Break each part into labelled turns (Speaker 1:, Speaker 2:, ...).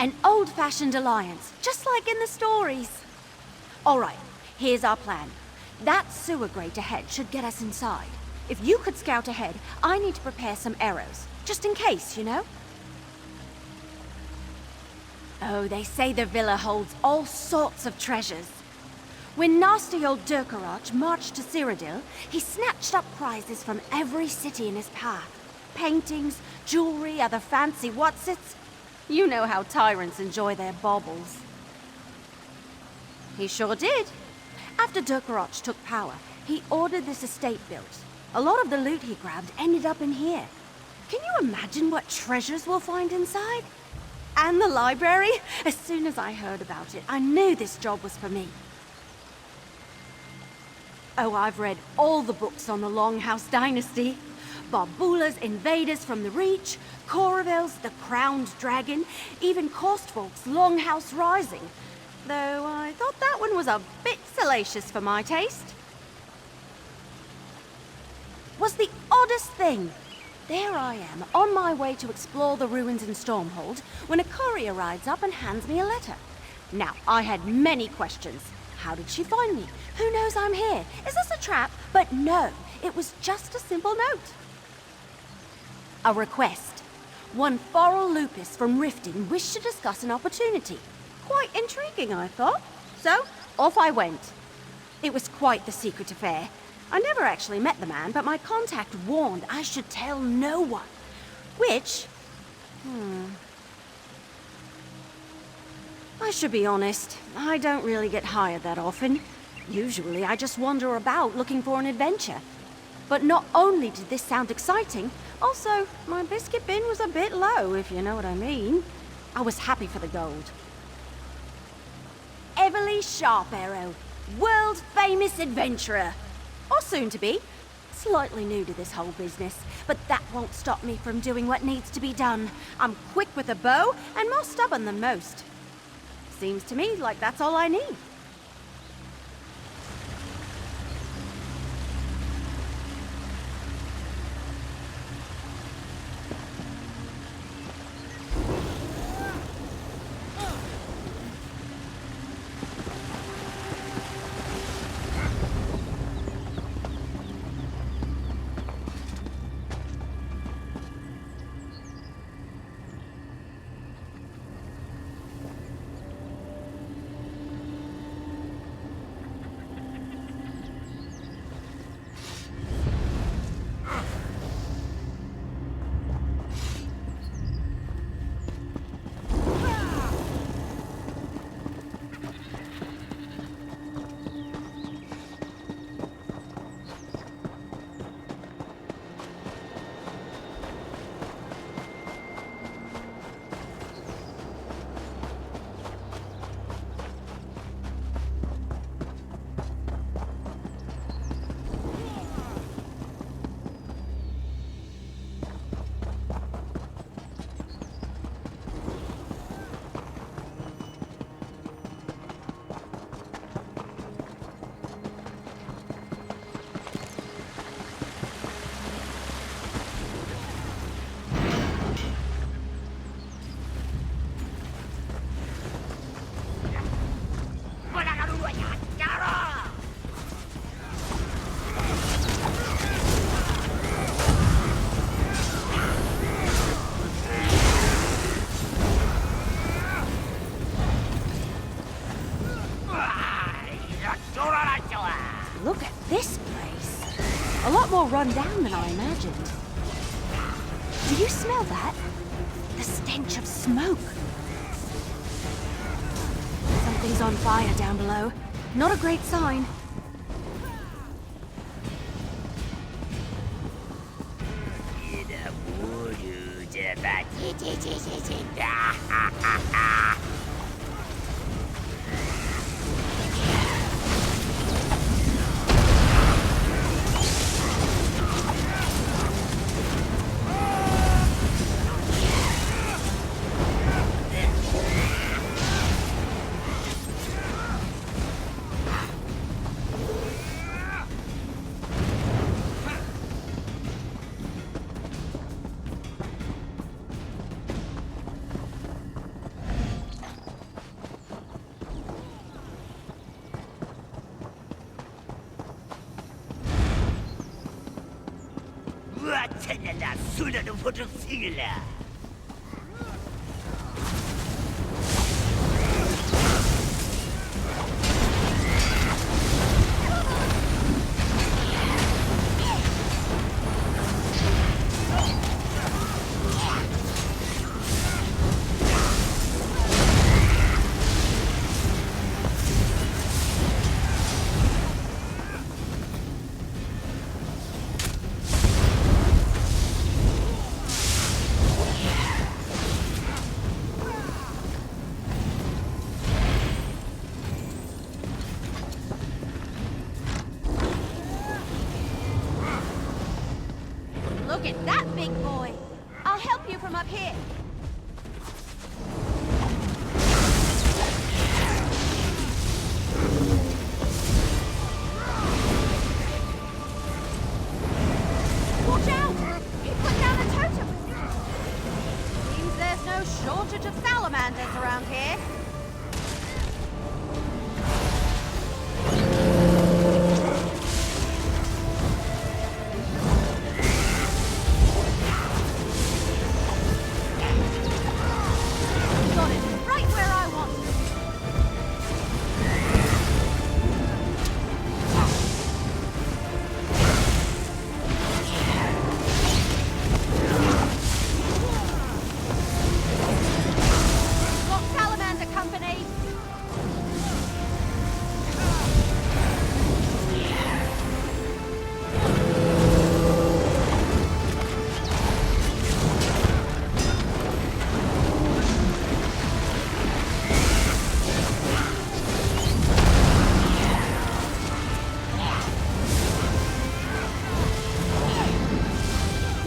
Speaker 1: An old-fashioned alliance, just like in the stories. All right, here's our plan. That sewer grate ahead should get us inside. If you could scout ahead, I need to prepare some arrows. Just in case, you know? Oh, they say the villa holds all sorts of treasures. When nasty old Durkarach marched to Cyrodiil, he snatched up prizes from every city in his path. Paintings, jewelry, other fancy whatsits. You know how tyrants enjoy their baubles. He sure did. After Durkarach took power, he ordered this estate built. A lot of the loot he grabbed ended up in here. Can you imagine what treasures we'll find inside? And the library? As soon as I heard about it, I knew this job was for me. Oh, I've read all the books on the Longhouse dynasty. Barbula's invaders from the Reach, Coravel's the Crowned Dragon, even Kostfolk's Longhouse Rising. Though I thought that one was a bit salacious for my taste. Was the oddest thing. There I am, on my way to explore the ruins in Stormhold, when a courier rides up and hands me a letter. Now, I had many questions. How did she find me? Who knows I'm here? Is this a trap? But no, it was just a simple note. A request. One Foral Lupus from Riften wished to discuss an opportunity. Quite intriguing, I thought. So, off I went. It was quite the secret affair. I never actually met the man, but my contact warned I should tell no one. Which... I should be honest, I don't really get hired that often. Usually I just wander about looking for an adventure. But not only did this sound exciting, also my biscuit bin was a bit low, if you know what I mean. I was happy for the gold. Everly Sharparrow, world-famous adventurer. Or soon to be. Slightly new to this whole business, but that won't stop me from doing what needs to be done. I'm quick with a bow and more stubborn than most. Seems to me like that's all I need. Look at this place. A lot more run down than I imagined. Do you smell that? The stench of smoke. Something's on fire down below. Not a great sign.
Speaker 2: Cela nous faut aussi là.
Speaker 1: Look at that big boy. I'll help you from up here. Watch out! He put down a totem. Seems there's no shortage of salamanders around here. Got it right where I want it. Got salamander company.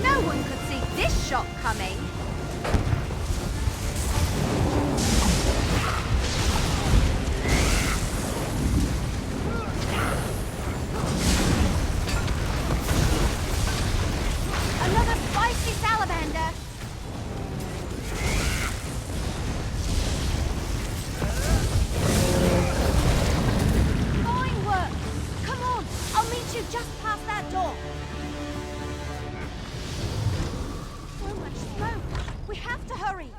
Speaker 1: No one could see this shot coming. Another spicy salamander. Fine work. Come on, I'll meet you just past that door. So much smoke. We have to hurry.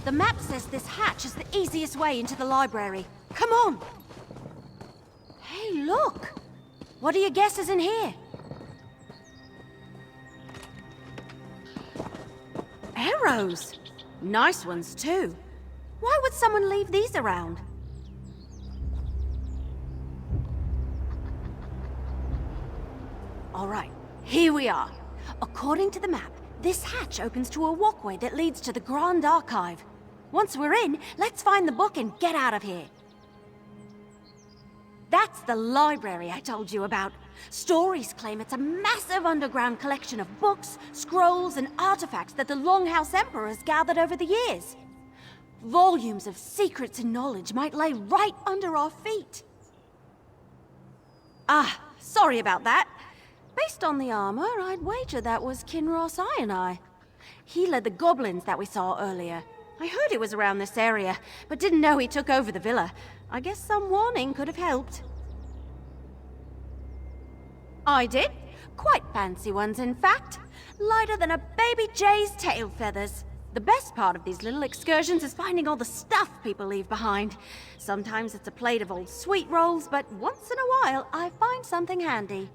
Speaker 1: The map says this hatch is the easiest way into the library. Come on. Hey, look. What do you guess is in here? Arrows. Nice ones, too. Why would someone leave these around? All right, here we are. According to the map, this hatch opens to a walkway that leads to the Grand Archive. Once we're in, let's find the book and get out of here. That's the library I told you about. Stories claim it's a massive underground collection of books, scrolls, and artifacts that the Longhouse Emperor has gathered over the years. Volumes of secrets and knowledge might lay right under our feet. Ah, sorry about that. Based on the armor, I'd wager that was Kinross Eye. He led the goblins that we saw earlier. I heard he was around this area, but didn't know he took over the villa. I guess some warning could have helped. I did. Quite fancy ones, in fact. Lighter than a baby jay's tail feathers. The best part of these little excursions is finding all the stuff people leave behind. Sometimes it's a plate of old sweet rolls, but once in a while I find something handy.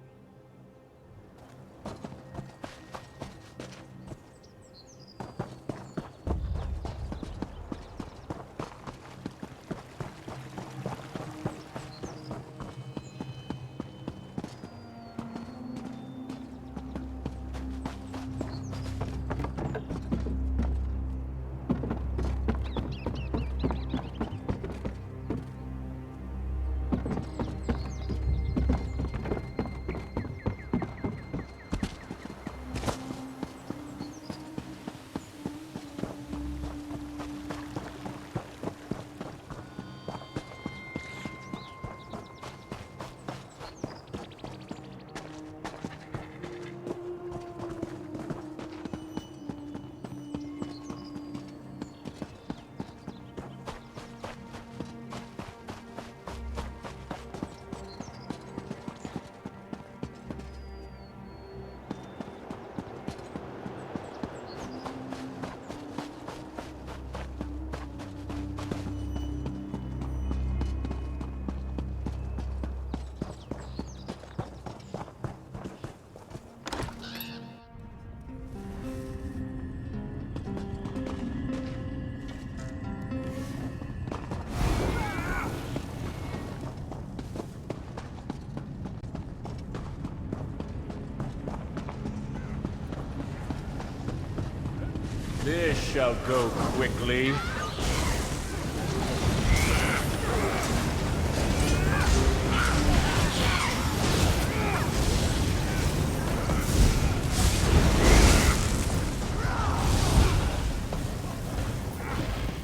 Speaker 3: This shall go quickly.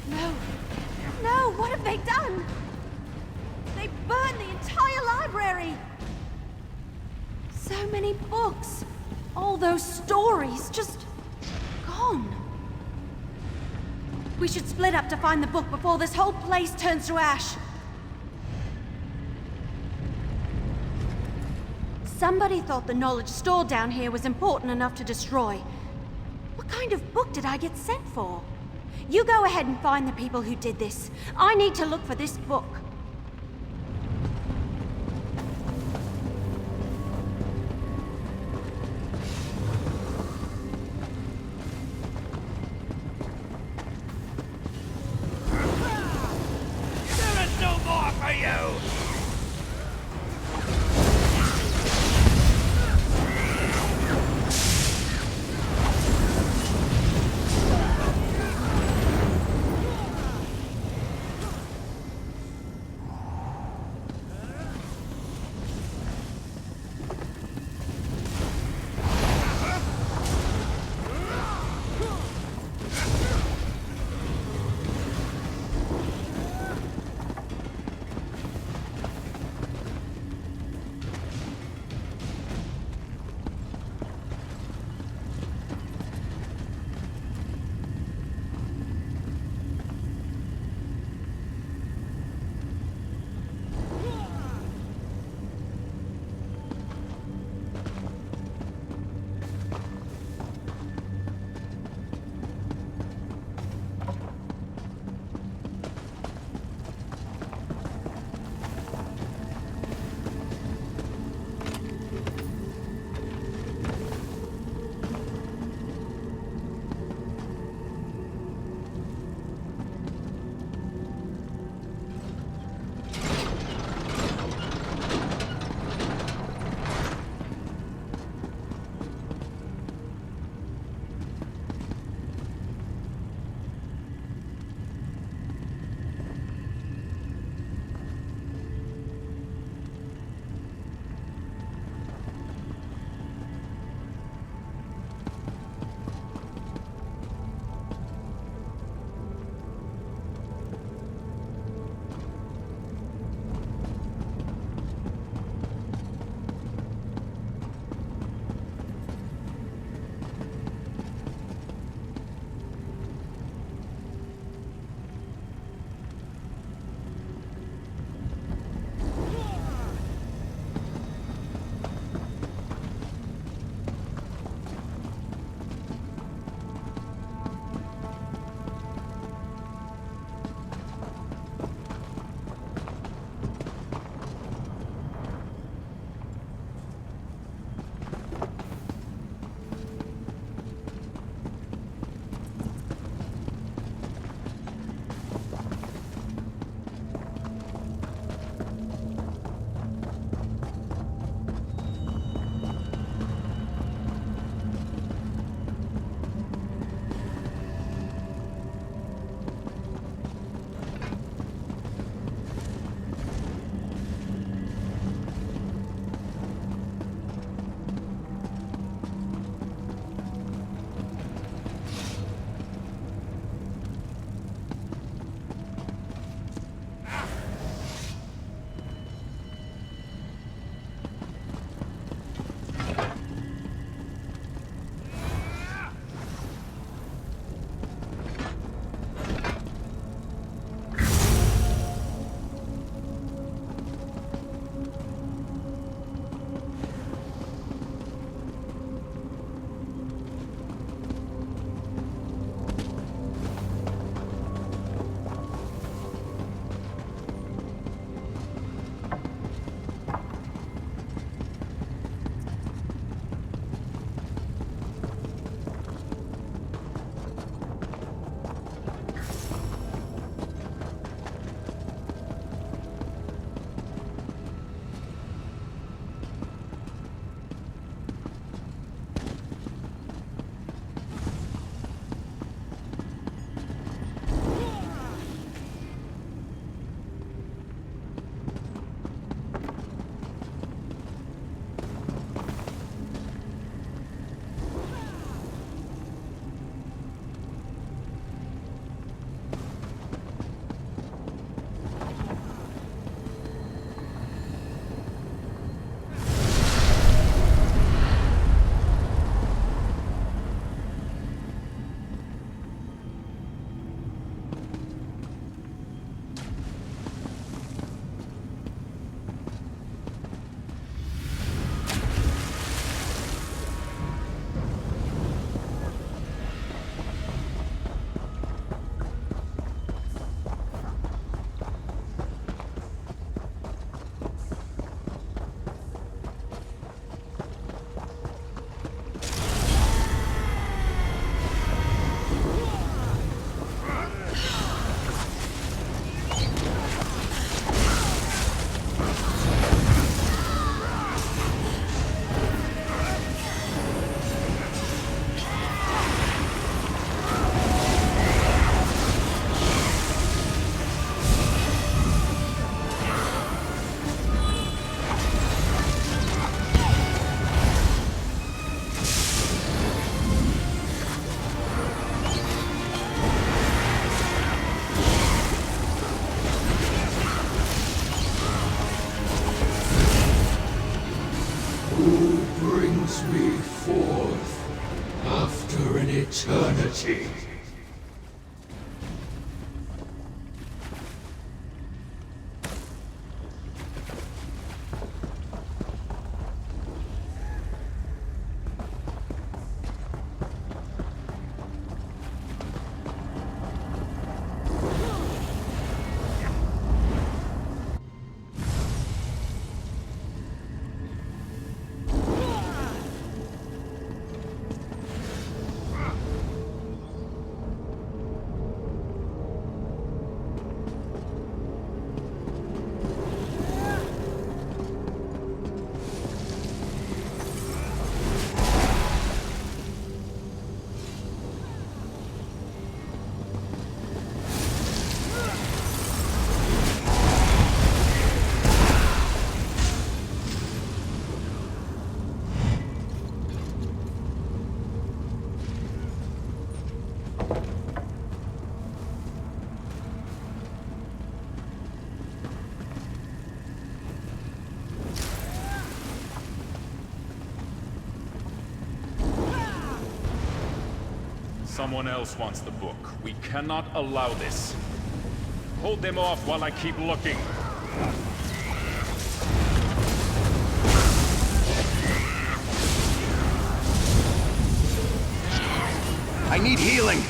Speaker 1: No. No, what have they done? They burned the entire library. So many books. All those stories just gone. We should split up to find the book before this whole place turns to ash. Somebody thought the knowledge stored down here was important enough to destroy. What kind of book did I get sent for? You go ahead and find the people who did this. I need to look for this book.
Speaker 2: There is no more for you!
Speaker 4: eternity.
Speaker 3: Someone else wants the book. We cannot allow this. Hold them off while I keep looking.
Speaker 4: I need healing!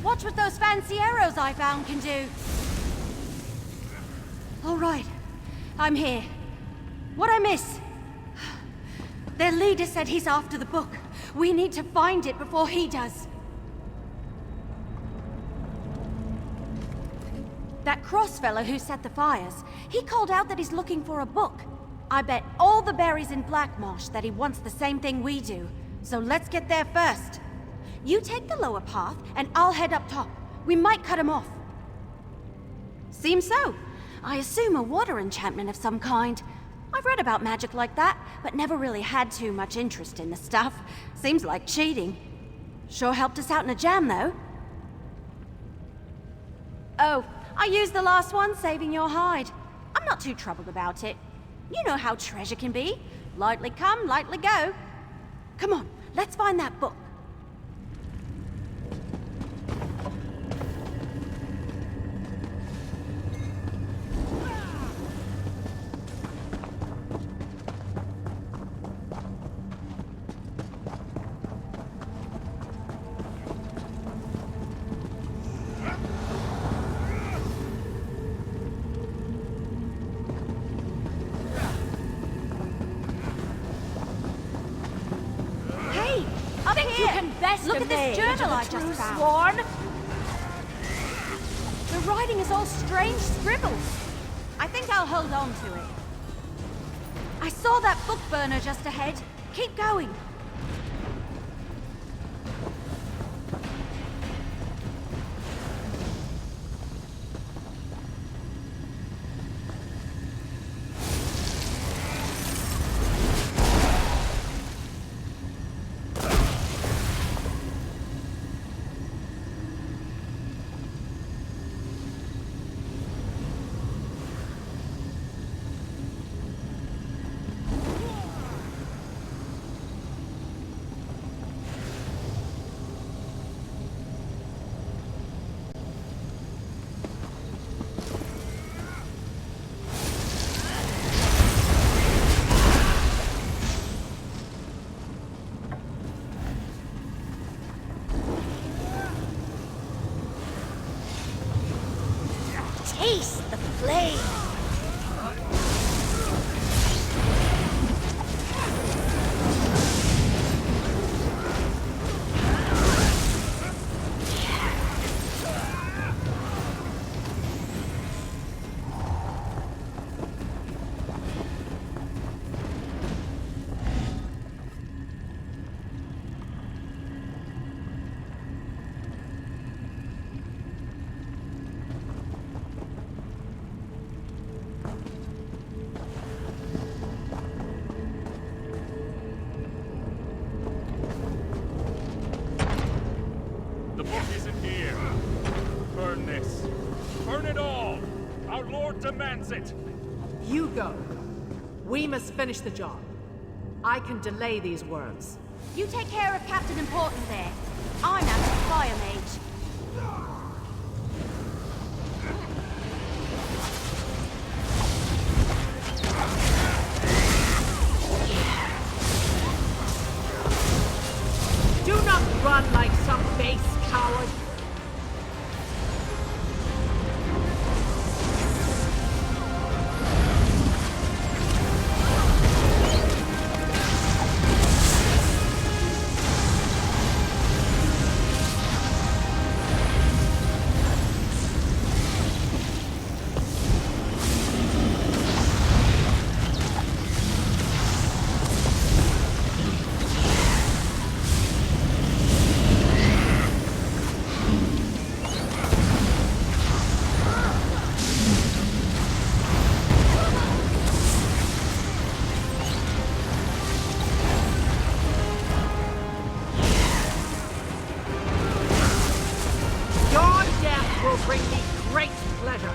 Speaker 1: Watch what those fancy arrows I found can do. All right, I'm here. What'd I miss? Their leader said he's after the book. We need to find it before he does. That cross fellow who set the fires, he called out that he's looking for a book. I bet all the berries in Blackmarsh that he wants the same thing we do. So let's get there first. You take the lower path, and I'll head up top. We might cut him off. Seems so. I assume a water enchantment of some kind. I've read about magic like that, but never really had too much interest in the stuff. Seems like cheating. Sure helped us out in a jam, though. Oh, I used the last one, saving your hide. I'm not too troubled about it. You know how treasure can be. Lightly come, lightly go. Come on, let's find that book. Look at this journal I just found. Sworn. The writing is all strange scribbles. I think I'll hold on to it. I saw that book burner just ahead. Keep going. Taste the flame!
Speaker 3: The book isn't here. Burn this. Burn it all! Our Lord demands it!
Speaker 5: You go. We must finish the job. I can delay these worms.
Speaker 1: You take care of Captain Important there. I'm out of Fire Mage.
Speaker 5: Do not run like some base coward. Your death will bring me great pleasure.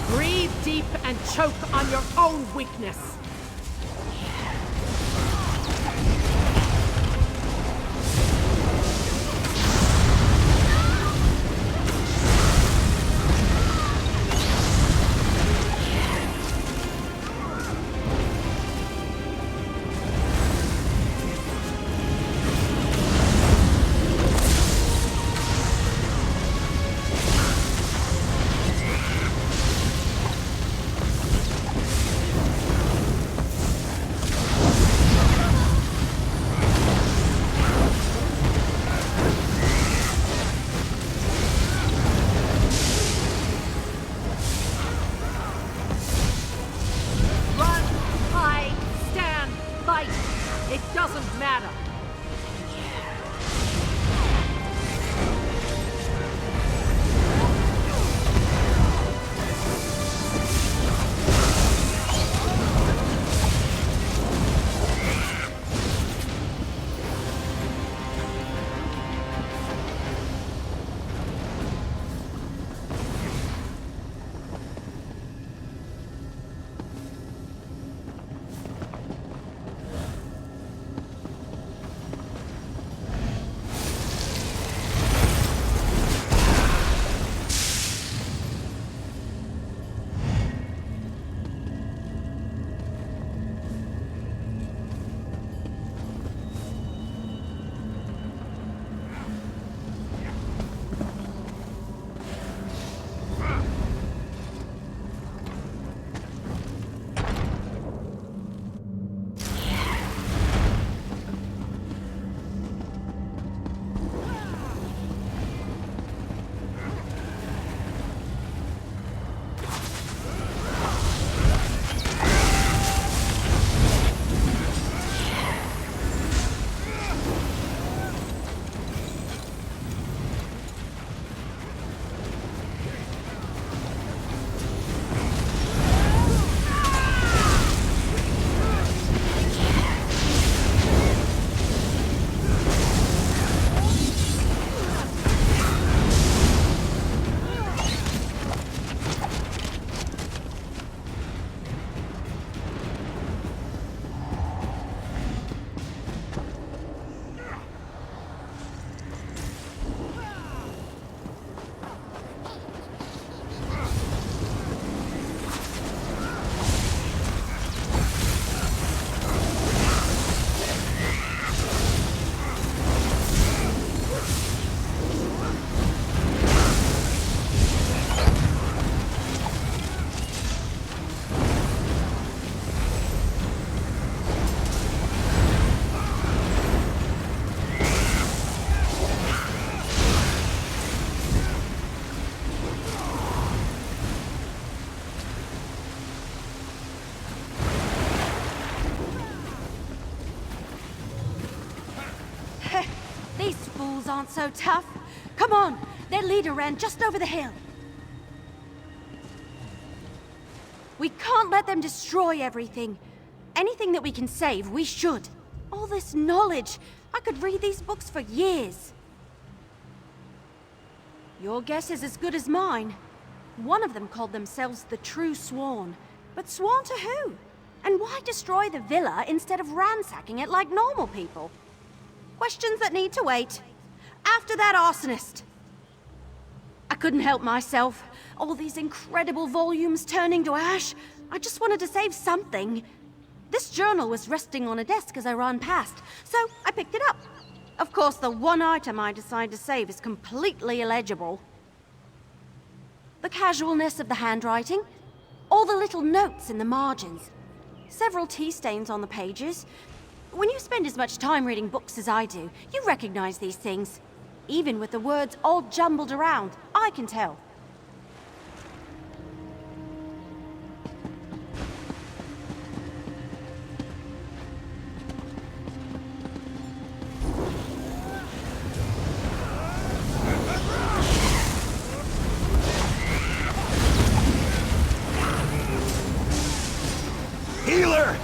Speaker 5: Breathe deep and choke on your own weakness.
Speaker 1: aren't so tough. Come on, their leader ran just over the hill. We can't let them destroy everything. Anything that we can save, we should. All this knowledge. I could read these books for years. Your guess is as good as mine. One of them called themselves the True Sworn. But sworn to who? And why destroy the villa instead of ransacking it like normal people? Questions that need to wait. After that arsonist. I couldn't help myself. All these incredible volumes turning to ash. I just wanted to save something. This journal was resting on a desk as I ran past, so I picked it up. Of course, the one item I decide to save is completely illegible. The casualness of the handwriting, all the little notes in the margins, several tea stains on the pages. When you spend as much time reading books as I do, you recognize these things. Even with the words all jumbled around, I can tell.
Speaker 4: Healer!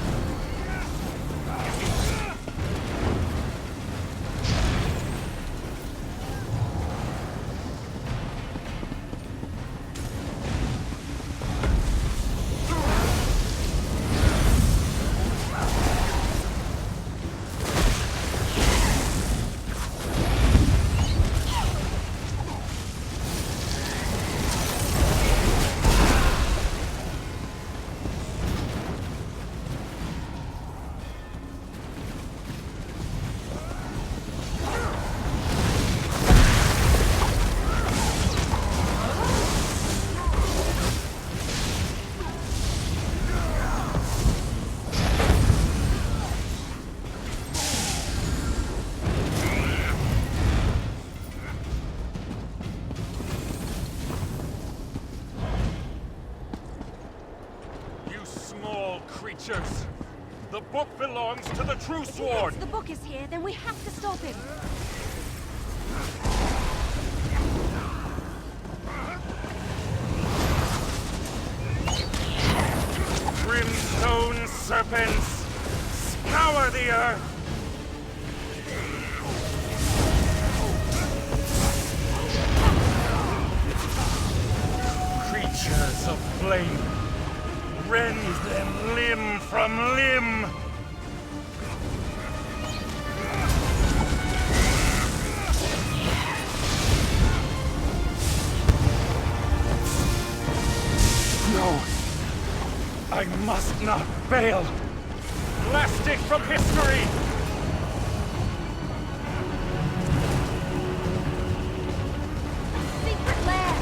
Speaker 3: Creatures. The book belongs to the True
Speaker 1: If he
Speaker 3: Sword.
Speaker 1: thinks the book is here, then we have to stop him.
Speaker 3: Brimstone serpents, scour the earth. Creatures of flame, rend them limb from limb. No, I must not fail. Blasted from history.
Speaker 1: Secret lair!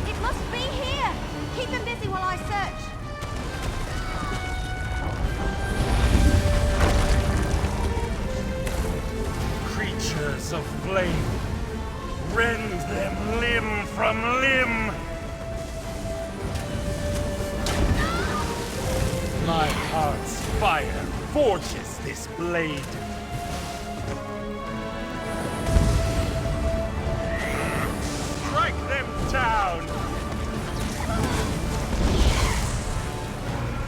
Speaker 1: It must be here! Keep him busy while I search.
Speaker 3: Creatures of flame, rend them limb from limb. My heart's fire forges this blade. Strike them down!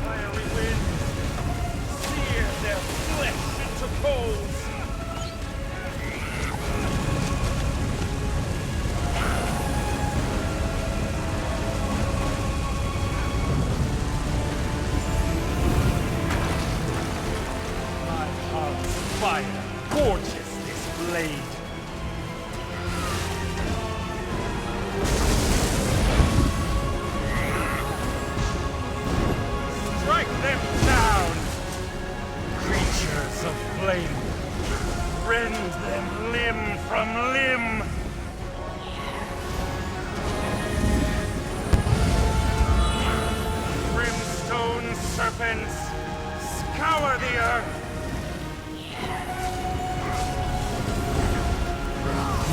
Speaker 3: Fiery wind, sear their flesh into coals. Fire forges this blade. Strike them down! Creatures of flame, rend them limb from limb. Brimstone serpents, scour the earth.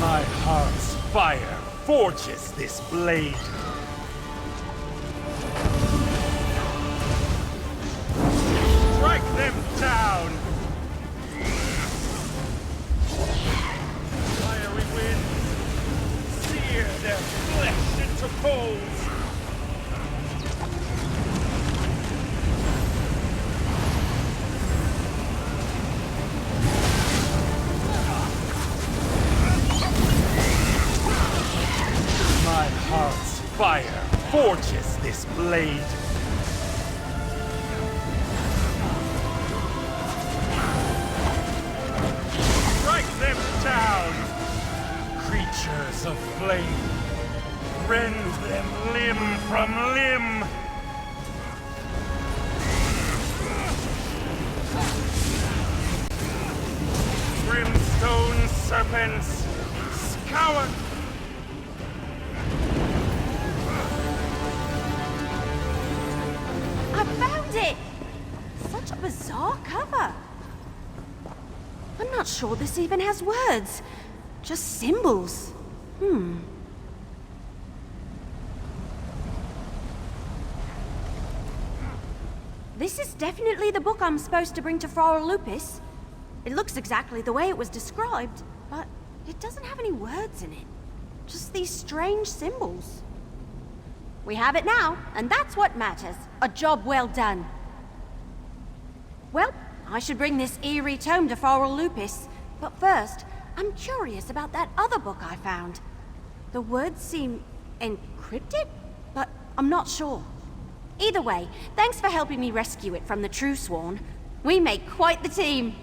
Speaker 3: My heart's fire forges this blade. Strike them down! Fiery to coals! My heart's fire forges this blade. Strike them down, creatures of flame. Rend them limb from limb. Brimstone serpents, scour.
Speaker 1: I found it! Such a bizarre cover. I'm not sure this even has words. Just symbols. This is definitely the book I'm supposed to bring to Frau Lupus. It looks exactly the way it was described, but it doesn't have any words in it. Just these strange symbols. We have it now, and that's what matters. A job well done. Well, I should bring this eerie tome to Frau Lupus. But first, I'm curious about that other book I found. The words seem encrypted, but I'm not sure. Either way, thanks for helping me rescue it from the True Sworn. We make quite the team.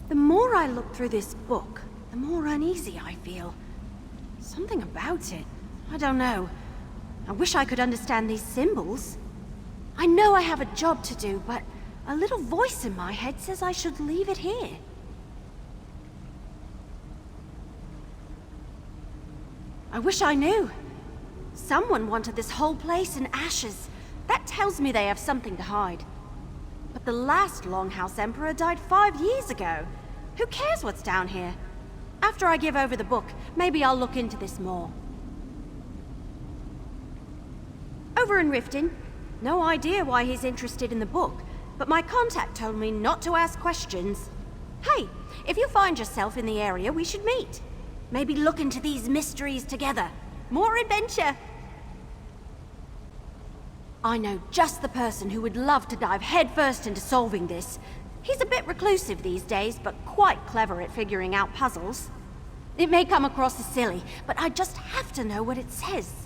Speaker 1: The more I look through this book, the more uneasy I feel. Something about it. I don't know. I wish I could understand these symbols. I know I have a job to do, but a little voice in my head says I should leave it here. I wish I knew. Someone wanted this whole place in ashes. That tells me they have something to hide. But the last Longhouse Emperor died 5 years ago. Who cares what's down here? After I give over the book, maybe I'll look into this more. Over in Riften, no idea why he's interested in the book, but my contact told me not to ask questions. Hey, if you find yourself in the area, we should meet. Maybe look into these mysteries together. More adventure! I know just the person who would love to dive headfirst into solving this. He's a bit reclusive these days, but quite clever at figuring out puzzles. It may come across as silly, but I just have to know what it says.